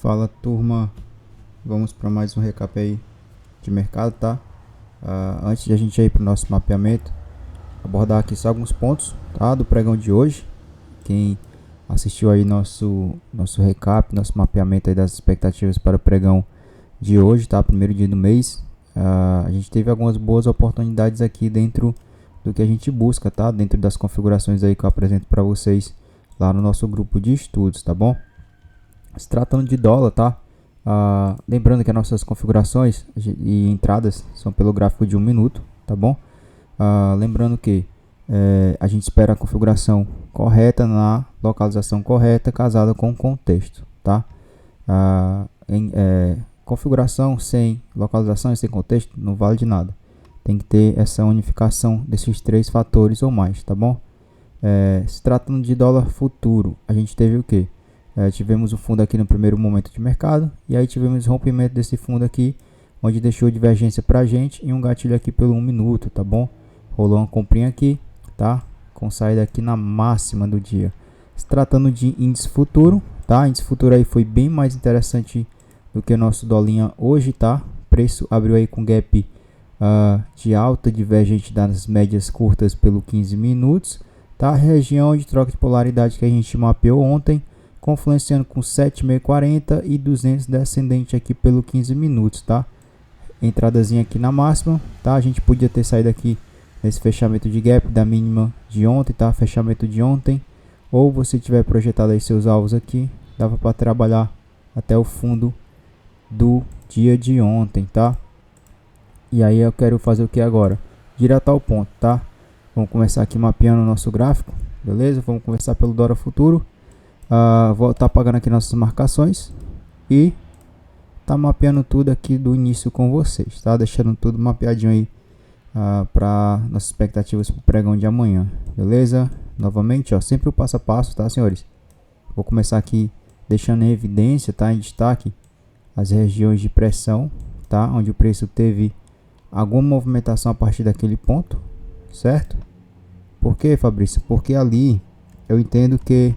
Fala, turma, vamos para mais um recap aí de mercado, tá? Antes de a gente ir para o nosso mapeamento, abordar aqui só alguns pontos, tá? Do pregão de hoje. Quem assistiu aí nosso recap, nosso mapeamento aí das expectativas para o pregão de hoje, tá? Primeiro dia do mês, a gente teve algumas boas oportunidades aqui dentro do que a gente busca, tá? Dentro das configurações aí que eu apresento para vocês lá no nosso grupo de estudos, tá bom? Se tratando de dólar, tá? Lembrando que as nossas configurações e entradas são pelo gráfico de 1 minuto, tá bom? Lembrando que a gente espera a configuração correta na localização correta, casada com o contexto, tá? Configuração sem localização e sem contexto não vale de nada. Tem que ter essa unificação desses três fatores ou mais, tá bom? Se tratando de dólar futuro, a gente teve o que? Tivemos o fundo aqui no primeiro momento de mercado, e aí tivemos o rompimento desse fundo aqui, onde deixou divergência pra gente, e um gatilho aqui pelo 1 minuto, tá bom? Rolou uma comprinha aqui, tá? Com saída aqui na máxima do dia. Se tratando de índice futuro, tá? Índice futuro aí foi bem mais interessante do que o nosso dolinha hoje, tá? Preço abriu aí com gap de alta divergente das médias curtas pelo 15 minutos, tá? Região de troca de polaridade que a gente mapeou ontem, confluenciando com 7,640 e 200 descendente aqui pelo 15 minutos, tá? Entradazinha aqui na máxima, tá? A gente podia ter saído aqui nesse fechamento de gap da mínima de ontem, tá? Fechamento de ontem. Ou você tiver projetado aí seus alvos aqui, dava para trabalhar até o fundo do dia de ontem, tá? E aí eu quero fazer o que agora? Direto ao ponto, tá? Vamos começar aqui mapeando o nosso gráfico, beleza? Vamos começar pelo dólar futuro. Vou estar apagando aqui nossas marcações e tá mapeando tudo aqui do início com vocês, tá? Deixando tudo mapeadinho aí para nossas expectativas para o pregão de amanhã, beleza? Novamente, ó, sempre o passo a passo, tá, senhores? Vou começar aqui deixando em evidência, tá? Em destaque as regiões de pressão, tá? Onde o preço teve alguma movimentação a partir daquele ponto, certo? Por quê, Fabrício? Porque ali eu entendo que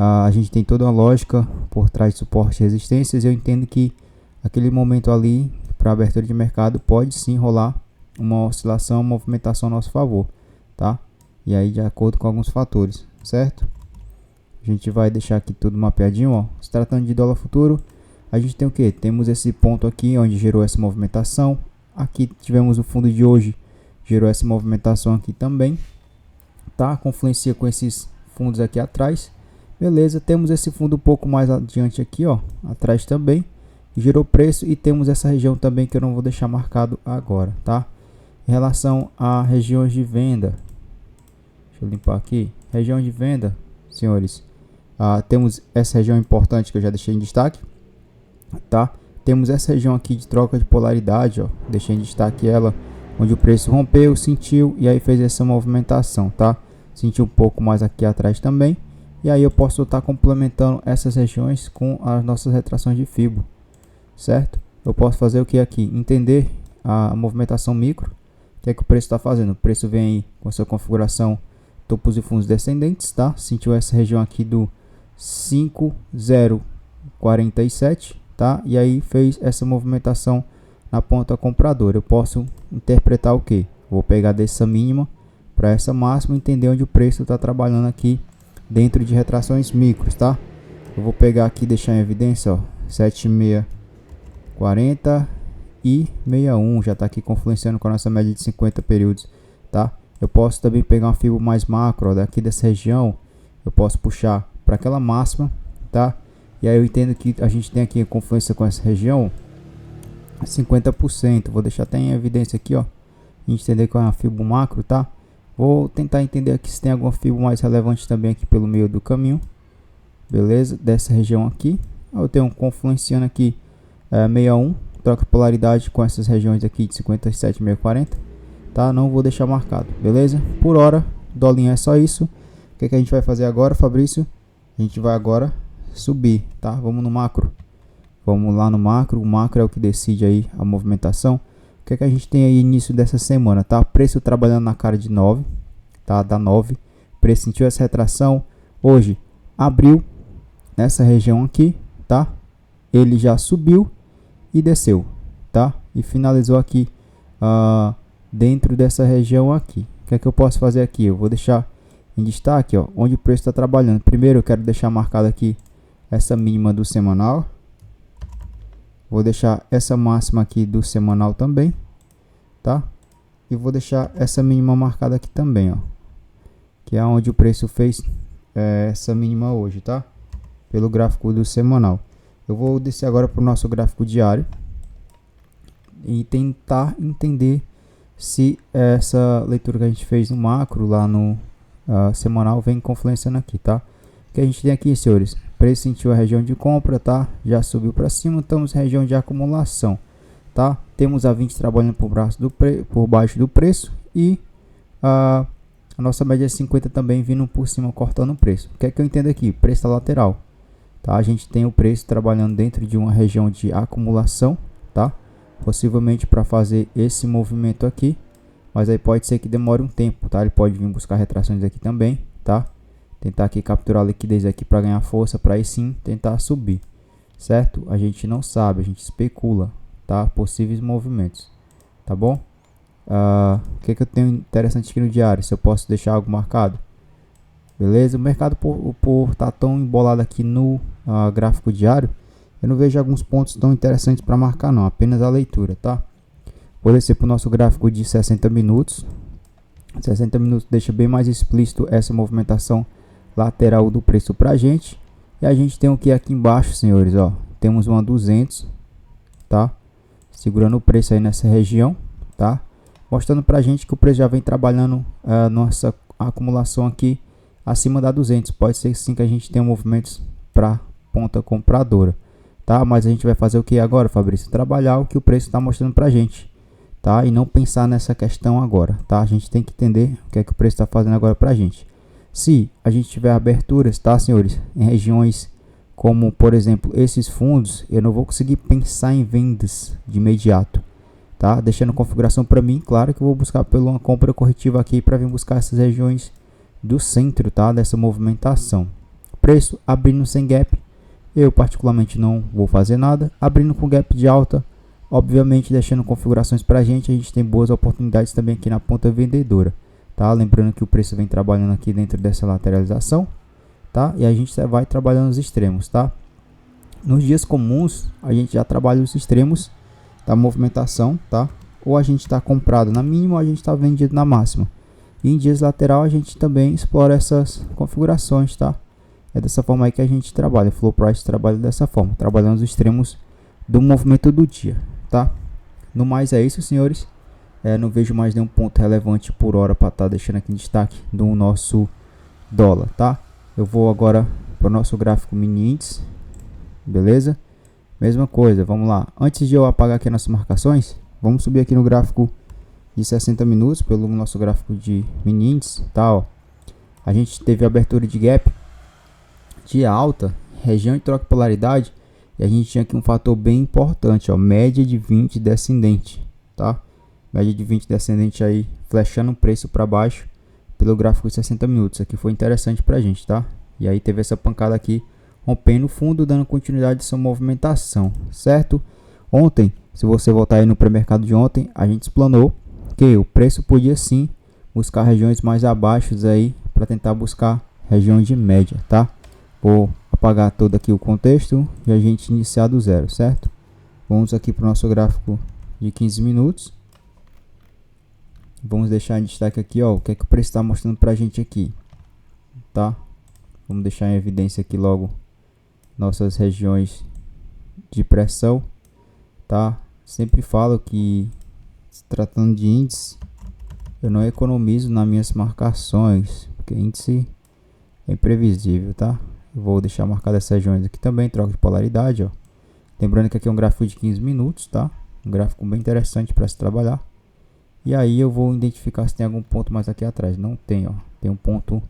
a gente tem toda uma lógica por trás de suporte e resistências. Eu entendo que aquele momento ali para abertura de mercado pode sim rolar uma oscilação, uma movimentação a nosso favor, tá? E aí de acordo com alguns fatores, certo? A gente vai deixar aqui tudo mapeadinho, ó. Se tratando de dólar futuro, a gente tem o que? Temos esse ponto aqui onde gerou essa movimentação. Aqui tivemos o fundo de hoje, gerou essa movimentação aqui também, tá? Confluencia com esses fundos aqui atrás. Beleza, temos esse fundo um pouco mais adiante aqui, ó, atrás também, gerou preço, e temos essa região também que eu não vou deixar marcado agora, tá? Em relação a regiões de venda, deixa eu limpar aqui, região de venda, senhores, temos essa região importante que eu já deixei em destaque, tá? Temos essa região aqui de troca de polaridade, ó, deixei em destaque ela, onde o preço rompeu, sentiu e aí fez essa movimentação, tá? Sentiu um pouco mais aqui atrás também. E aí eu posso estar complementando essas regiões com as nossas retrações de Fibo, certo? Eu posso fazer o que aqui? Entender a movimentação micro, que é que o preço está fazendo. O preço vem aí com a sua configuração topos e fundos descendentes, tá? Sentiu essa região aqui do 5047, tá? E aí fez essa movimentação na ponta compradora. Eu posso interpretar o que? Vou pegar dessa mínima para essa máxima, entender onde o preço está trabalhando aqui dentro de retrações micros, tá? Eu vou pegar aqui e deixar em evidência, ó, 7640 e 61, já está aqui confluenciando com a nossa média de 50 períodos, tá? Eu posso também pegar uma fibra mais macro, ó, daqui dessa região, eu posso puxar para aquela máxima, tá? E aí eu entendo que a gente tem aqui a confluência com essa região 50%, vou deixar até em evidência aqui, ó, a gente entender com a fibra macro, tá? Vou tentar entender aqui se tem alguma fibra mais relevante também aqui pelo meio do caminho. Beleza? Dessa região aqui. Eu tenho um confluenciando aqui 61. Troca polaridade com essas regiões aqui de 57,640. Tá? Não vou deixar marcado. Beleza? Por hora, dolinha é só isso. O que a gente vai fazer agora, Fabrício? A gente vai agora subir. Tá? Vamos no macro. Vamos lá no macro. O macro é o que decide aí a movimentação. O que a gente tem aí início dessa semana, tá? Preço trabalhando na cara de 9, tá? Da 9. Preço sentiu essa retração. Hoje abriu nessa região aqui, tá? ele já subiu e desceu, tá? E finalizou aqui dentro dessa região aqui. O que é que eu posso fazer aqui? Eu vou deixar em destaque, ó, onde o preço está trabalhando. Primeiro eu quero deixar marcado aqui essa mínima do semanal. Vou deixar essa máxima aqui do semanal também, tá? E vou deixar essa mínima marcada aqui também, ó, que é onde o preço fez essa mínima hoje, tá? Pelo gráfico do semanal. Eu vou descer agora para o nosso gráfico diário e tentar entender se essa leitura que a gente fez no macro lá no semanal vem confluenciando aqui, tá? O que a gente tem aqui, senhores? Preço sentiu a região de compra, tá? Já subiu para cima, estamos em região de acumulação, tá? Temos a 20 trabalhando por baixo do preço e a nossa média 50 também vindo por cima, cortando o preço. O que é que eu entendo aqui? Preço lateral, tá? A gente tem o preço trabalhando dentro de uma região de acumulação, tá? Possivelmente para fazer esse movimento aqui, mas aí pode ser que demore um tempo, tá? Ele pode vir buscar retrações aqui também, tá? Tentar aqui capturar a liquidez aqui para ganhar força, para aí sim tentar subir, certo? A gente não sabe, a gente especula, tá? Possíveis movimentos, tá bom? O que eu tenho interessante aqui no diário? Se eu posso deixar algo marcado, beleza? O mercado por tá tão embolado aqui no gráfico diário, eu não vejo alguns pontos tão interessantes para marcar não, apenas a leitura, tá? Vou descer para o nosso gráfico de 60 minutos. 60 minutos deixa bem mais explícito essa movimentação lateral do preço para a gente. E a gente tem o que aqui embaixo, senhores, ó, temos uma 200, tá? Segurando o preço aí nessa região, tá? Mostrando para a gente que o preço já vem trabalhando nossa acumulação aqui acima da 200. Pode ser sim que a gente tenha movimentos para ponta compradora, tá? Mas a gente vai fazer o que agora, Fabrício? Trabalhar o que o preço está mostrando para a gente, tá? E não pensar nessa questão agora, tá? A gente tem que entender o que é que o preço está fazendo agora para a gente. Se a gente tiver aberturas, tá, senhores, em regiões como, por exemplo, esses fundos, eu não vou conseguir pensar em vendas de imediato, tá? Deixando configuração para mim, claro que eu vou buscar por uma compra corretiva aqui para vir buscar essas regiões do centro, tá? Dessa movimentação. Preço abrindo sem gap, eu particularmente não vou fazer nada. Abrindo com gap de alta, obviamente deixando configurações para a gente tem boas oportunidades também aqui na ponta vendedora, tá? Lembrando que o preço vem trabalhando aqui dentro dessa lateralização, tá? E a gente vai trabalhando os extremos, tá? Nos dias comuns a gente já trabalha os extremos da movimentação, tá? Ou a gente está comprado na mínima ou a gente está vendido na máxima. E em dias lateral a gente também explora essas configurações, tá? É dessa forma aí que a gente trabalha. O Flow Price trabalha dessa forma, trabalhando os extremos do movimento do dia, tá? No mais é isso, senhores. Não vejo mais nenhum ponto relevante por hora para estar deixando aqui em destaque do nosso dólar, tá? Eu vou agora para o nosso gráfico mini índice, beleza? Mesma coisa, vamos lá. Antes de eu apagar aqui nossas marcações, vamos subir aqui no gráfico de 60 minutos pelo nosso gráfico de mini índice, tá? Ó. A gente teve abertura de gap de alta, região de troca de polaridade, e a gente tinha aqui um fator bem importante, ó, média de 20 descendente, tá? Média de 20 descendente aí, flechando o preço para baixo pelo gráfico de 60 minutos. Aqui foi interessante pra gente, tá? E aí teve essa pancada aqui, rompendo o fundo, dando continuidade a essa movimentação, certo? Ontem, se você voltar aí no pré-mercado de ontem, a gente explanou que o preço podia sim buscar regiões mais abaixo aí, para tentar buscar região de média, tá? Vou apagar todo aqui o contexto e a gente iniciar do zero, certo? Vamos aqui para o nosso gráfico de 15 minutos. Vamos deixar em destaque aqui, ó, o que é que o preço está mostrando para a gente aqui, tá? Vamos deixar em evidência aqui logo nossas regiões de pressão, tá? Sempre falo que, se tratando de índice, eu não economizo nas minhas marcações, porque índice é imprevisível, tá? Eu vou deixar marcado essas regiões aqui também, troca de polaridade, ó. Lembrando que aqui é um gráfico de 15 minutos, tá? Um gráfico bem interessante para se trabalhar. E aí eu vou identificar se tem algum ponto mais aqui atrás. Não tem, ó. Tem um ponto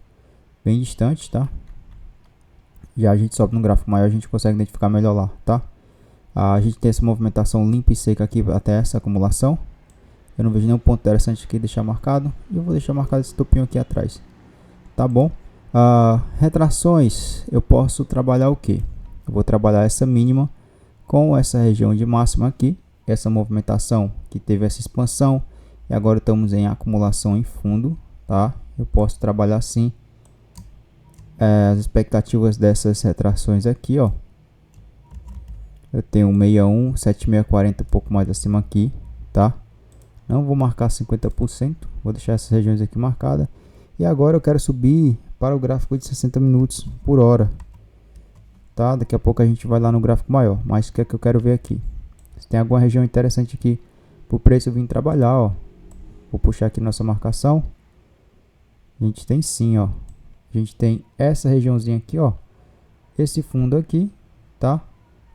bem distante, tá? Já a gente sobe no gráfico maior, a gente consegue identificar melhor lá, tá? A gente tem essa movimentação limpa e seca aqui até essa acumulação. Eu não vejo nenhum ponto interessante aqui deixar marcado. E eu vou deixar marcado esse topinho aqui atrás, tá bom? Retrações, eu posso trabalhar o que? Eu vou trabalhar essa mínima com essa região de máxima aqui, essa movimentação que teve essa expansão, e agora estamos em acumulação em fundo, tá? Eu posso trabalhar assim as expectativas dessas retrações aqui, ó. Eu tenho 61, 7640 um pouco mais acima aqui, tá? Não vou marcar 50%, vou deixar essas regiões aqui marcadas. E agora eu quero subir para o gráfico de 60 minutos por hora, tá? Daqui a pouco a gente vai lá no gráfico maior, mas o que é que eu quero ver aqui? Se tem alguma região interessante aqui para o preço vir trabalhar, ó. Vou puxar aqui nossa marcação. A gente tem sim, ó. A gente tem essa regiãozinha aqui, ó. Esse fundo aqui, tá?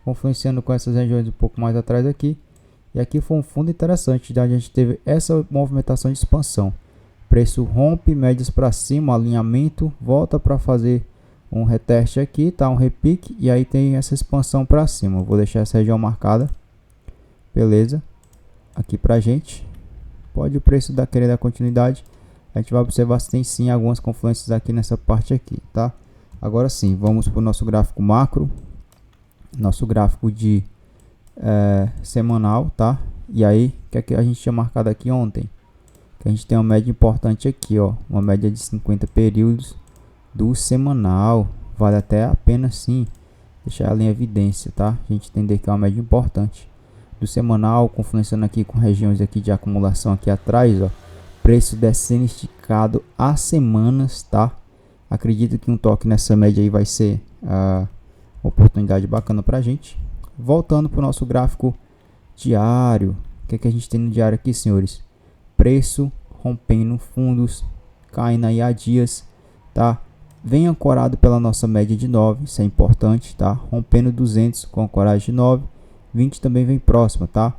Confluenciando com essas regiões um pouco mais atrás aqui. E aqui foi um fundo interessante, tá? A gente teve essa movimentação de expansão. Preço rompe, médias para cima, alinhamento, volta para fazer um reteste aqui, tá? Um repique, e aí tem essa expansão para cima. Eu vou deixar essa região marcada. Beleza? Aqui pra gente. Pode o preço querer dar continuidade. A gente vai observar se tem sim algumas confluências aqui nessa parte aqui, tá? Agora sim, vamos para o nosso gráfico macro. Nosso gráfico de semanal, tá? E aí, o que é que a gente tinha marcado aqui ontem? Que a gente tem uma média importante aqui, ó. Uma média de 50 períodos do semanal. Vale até a pena sim deixar ela em evidência, tá? A gente entender que é uma média importante do semanal, confluenciando aqui com regiões aqui de acumulação aqui atrás, ó. Preço descendo esticado há semanas, tá? Acredito que um toque nessa média aí vai ser uma oportunidade bacana pra gente. Voltando para o nosso gráfico diário, o que é que a gente tem no diário aqui, senhores? Preço rompendo fundos, caindo aí há dias, tá? Vem ancorado pela nossa média de 9, isso é importante, tá? Rompendo 200 com ancoragem de 9, 20 também vem próxima, tá?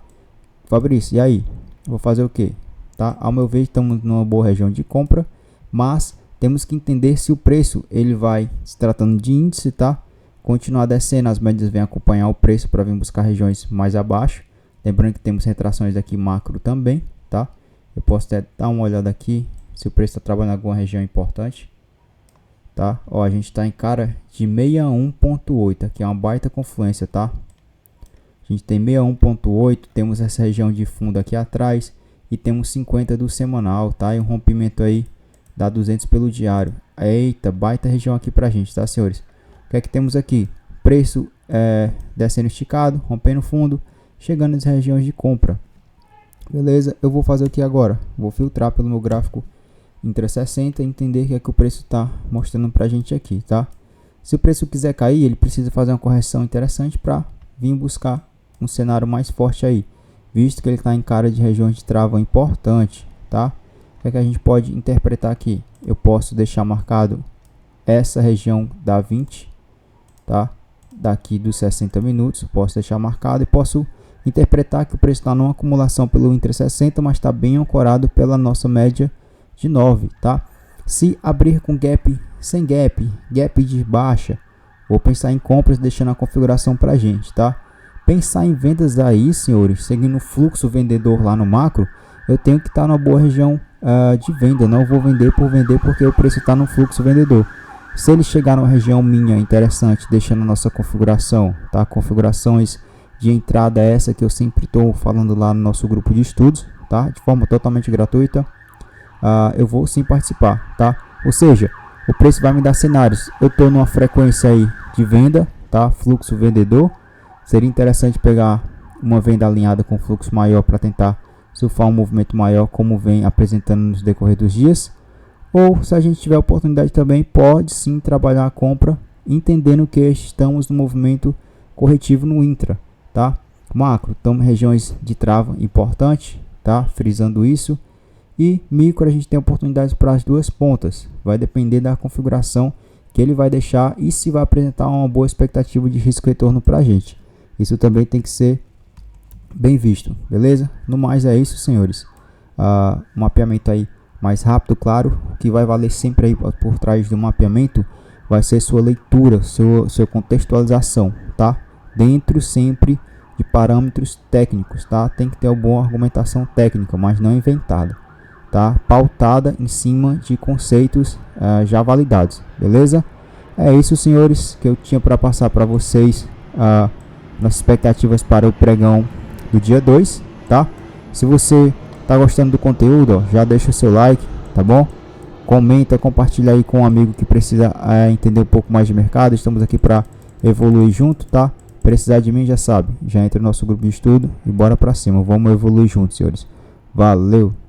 Fabrício, e aí? Vou fazer o que? Tá? Ao meu ver, estamos numa boa região de compra, mas temos que entender se o preço ele vai, se tratando de índice, tá? Continuar descendo, as médias vêm acompanhar o preço para vir buscar regiões mais abaixo. Lembrando que temos retrações aqui macro também, tá? Eu posso até dar uma olhada aqui se o preço está trabalhando em alguma região importante, tá? Ó, a gente está em cara de 61.8, aqui é uma baita confluência, tá? A gente tem 61.8, temos essa região de fundo aqui atrás e temos 50 do semanal, tá? E um rompimento aí dá 200 pelo diário. Eita, baita região aqui pra gente, tá, senhores? O que é que temos aqui? Preço descendo esticado, rompendo fundo, chegando nas regiões de compra. Beleza, eu vou fazer o que agora? Vou filtrar pelo meu gráfico intra-60 e entender o que é que o preço está mostrando pra gente aqui, tá? Se o preço quiser cair, ele precisa fazer uma correção interessante para vir buscar um cenário mais forte aí, visto que ele está em cara de regiões de trava importante, tá? O que é que a gente pode interpretar aqui? Eu posso deixar marcado essa região da 20, tá? Daqui dos 60 minutos, posso deixar marcado e posso interpretar que o preço está numa acumulação pelo Inter 60, mas está bem ancorado pela nossa média de 9, tá? Se abrir com gap, sem gap, gap de baixa, vou pensar em compras deixando a configuração para gente, tá? Pensar em vendas aí, senhores, seguindo o fluxo vendedor lá no macro, eu tenho que estar numa boa região de venda. Não vou vender por vender porque o preço está no fluxo vendedor. Se ele chegar numa região minha interessante, deixando a nossa configuração, tá? Configurações de entrada essa que eu sempre estou falando lá no nosso grupo de estudos, tá? De forma totalmente gratuita, eu vou sim participar, tá? Ou seja, o preço vai me dar cenários. Eu estou numa frequência aí de venda, tá? Fluxo vendedor. Seria interessante pegar uma venda alinhada com fluxo maior para tentar surfar um movimento maior, como vem apresentando nos decorrer dos dias. Ou, se a gente tiver oportunidade também, pode sim trabalhar a compra, entendendo que estamos no movimento corretivo no intra, tá? Macro, estamos em regiões de trava importante, tá? Frisando isso. E micro, a gente tem oportunidades para as duas pontas. Vai depender da configuração que ele vai deixar e se vai apresentar uma boa expectativa de risco-retorno para a gente. Isso também tem que ser bem visto, beleza? No mais é isso, senhores. Um mapeamento aí mais rápido, claro. O que vai valer sempre aí por trás do mapeamento vai ser sua leitura, sua contextualização, tá? Dentro sempre de parâmetros técnicos, tá? Tem que ter uma boa argumentação técnica, mas não inventada, tá? Pautada em cima de conceitos já validados, beleza? É isso, senhores, que eu tinha para passar para vocês nossas expectativas para o pregão do dia 2, tá? Se você tá gostando do conteúdo, ó, já deixa o seu like, tá bom? Comenta, compartilha aí com um amigo que precisa entender um pouco mais de mercado. Estamos aqui para evoluir junto, tá? Precisar de mim, já sabe, já entra no nosso grupo de estudo e bora para cima. Vamos evoluir juntos, senhores. Valeu!